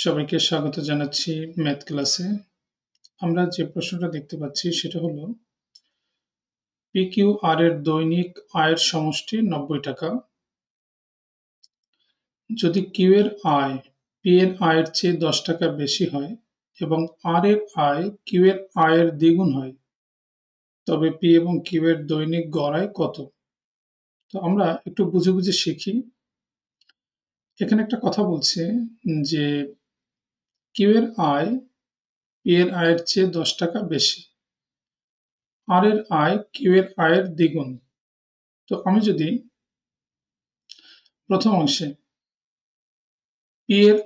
সবাইকে স্বাগত জানাচ্ছি ম্যাথ ক্লাসে। আমরা যে প্রশ্নটা দেখতে পাচ্ছি সেটা হলো PQR এর দৈনিক আয়ের সমষ্টি 90 টাকা। যদি Q এর আয় P এর আয়ের চেয়ে 10 টাকা বেশি হয় এবং R এর আয় Q এর আয়ের দ্বিগুণ হয়, তবে P এবং Q এর দৈনিক গড় আয় কত? তো আমরা একটু বুঝে বুঝে শিখি। এখানে একটা কথা বলছে যে Q এর আয় P এর আয়ের চেয়ে 10 টাকা বেশি, R এর আয় Q এর আয়ের দ্বিগুণ। তো আমি যদি প্রথম অংশে P এর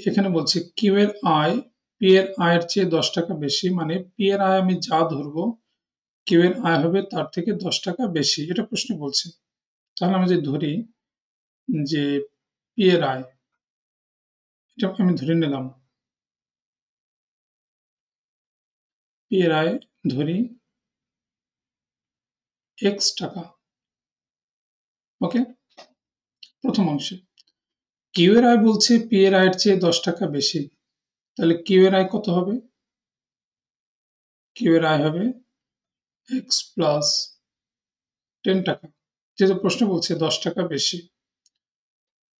এখানে বলছি Q এর আয় P এর আয়ের চেয়ে 10 টাকা বেশি, মানে P এর আয় আমি যা ধরবো Q এর আয় হবে তার থেকে 10 টাকা বেশি, এটা প্রশ্ন বলছে। তাহলে আমি যদি ধরি যে P এর আয়, এটা আমি ধরে নিলাম P এর আয় ধরি X টাকা। ওকে, প্রথম অংশে Q এর আয় বলছে P এর আয়ের চেয়ে 10 টাকা বেশি, তাহলে Q এর আয় কত হবে? Q এর আয় হবে X প্লাস 10 টাকা, যেহেতু প্রশ্ন বলছে 10 টাকা বেশি।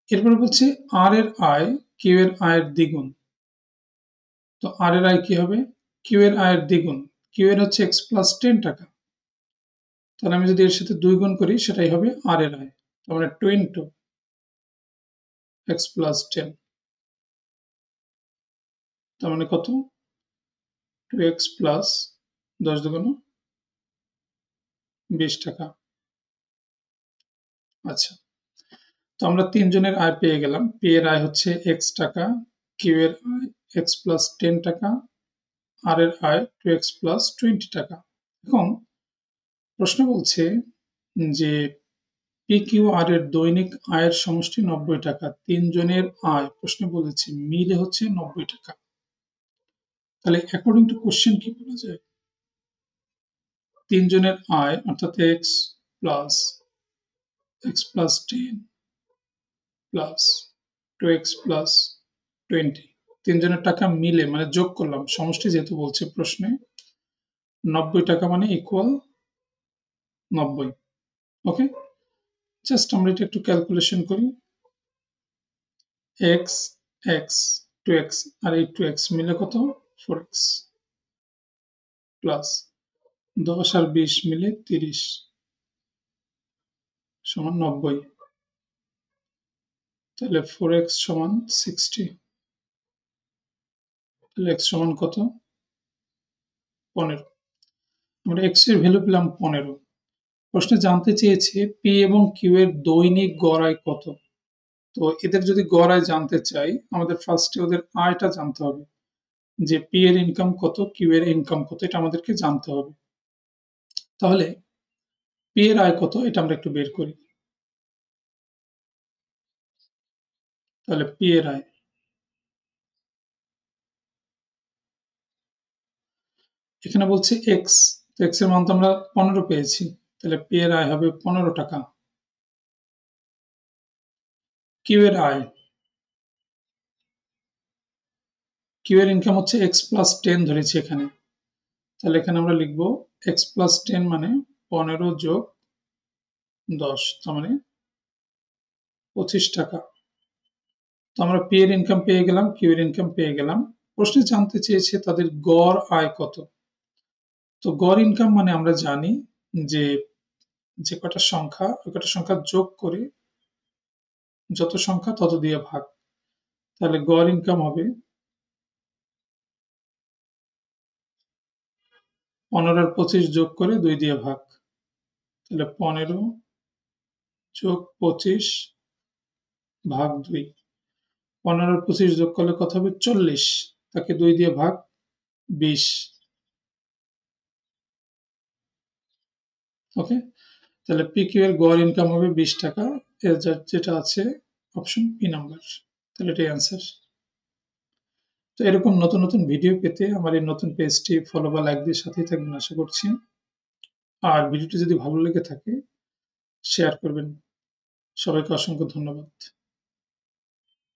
এরপরে বলছে R এর আয় Q এর আয়ের দ্বিগুণ। তো R এর আয় কি হবে? Q এর আয়ের দ্বিগুণ। Q এর হচ্ছে X প্লাস 10 টাকা, তাহলে আমি যদি এর সাথে 2 গুণ করি সেটাই হবে R এর আয়, তার মানে 2 into X প্লাস 10, তার মানে কত? 2X প্লাস 10 দুগুণ 20 টাকা। আচ্ছা, তো আমরা তিনজনের আয় পেয়ে গেলাম। P এর আয় হচ্ছে X টাকা, Q এর আয় X প্লাস 10 টাকা, R এর আয় 2X প্লাস 20 টাকা। এখন প্রশ্ন বলছে যে PQR এর দৈনিক আয়ের সমষ্টি 90 টাকা। তিনজনের আয় প্রশ্ন বলেছে মিলে হচ্ছে 90 টাকা। তাহলে অ্যাকর্ডিং টু কোশ্চেন কি বলা যায়? তিনজনের আয় অর্থাৎ x plus 10 plus 2x plus 20, তিনজনের টাকা মিলে মানে যোগ করলাম, সমষ্টি যেহেতু বলছে প্রশ্নে, 90 টাকা মানে ইকুয়াল 90। ওকে, জাস্ট আমরা এটা একটু ক্যালকুলেশন করি। x x 2x আর এই 2x মিলে কত? 4x প্লাস 10 আর 20 মিলে 30 সমান 90। তাহলে 4x সমান 60। তাহলে x সমান কত? 15। আমরা x এর ভ্যালু পেলাম 15। প্রশ্নে জানতে চেয়েছে p এবং q এর দৈনিক গড় আয় কত। তো এদের যদি গড় আয় জানতে চাই, আমাদের ফার্স্টে ওদের আয়টা জানতে হবে, যে p এর ইনকাম কত, q এর ইনকাম কত, এটা আমাদেরকে জানতে হবে। তাহলে p এর আয় কত এটা আমরা একটু বের করি। তাহলে p এর আয়, এখানে বলছে x, তো x এর মান তো আমরা 15 পেয়েছি, তাহলে p এর আয় হবে 15 টাকা। q এর আয়, q এর ইনকাম হচ্ছে x প্লাস 10 ধরেছি এখানে, তাহলে এখানে আমরা লিখবো x প্লাস 10 মানে 15 যোগ 10, তার মানে 25 টাকা। তো আমরা p এর ইনকাম পেয়ে গেলাম, q এর ইনকাম পেয়ে গেলাম। প্রশ্নে জানতে চেয়েছে তাদের গড় আয় কত। তো গড় ইনকাম মানে আমরা জানি যে যে কটা সংখ্যা ওই কটা সংখ্যা যোগ করে যত সংখ্যা তত দিয়ে ভাগ, তাহলে গড় ইনকাম হবে 15 আর 25 যোগ করে 2 দিয়ে ভাগ, তাহলে 15 যোগ 25 ভাগ 2। 15 আর 25 যোগ করলে কত হবে? 40, তাকে 2 দিয়ে ভাগ 20। ওকে, তাহলে PQ এর গড় ইনকাম হবে 20 টাকা, যেটা আছে অপশন বি নাম্বার। তাহলে এটাই অ্যান্সার। তো এরকম নতুন নতুন ভিডিও পেতে আমার এই নতুন পেজটি ফলো বা লাইক দিয়ে সাথেই থাকবেন আশা করছি। আর ভিডিওটি যদি ভালো লেগে থাকে শেয়ার করবেন। সবাইকে অসংখ্য ধন্যবাদ।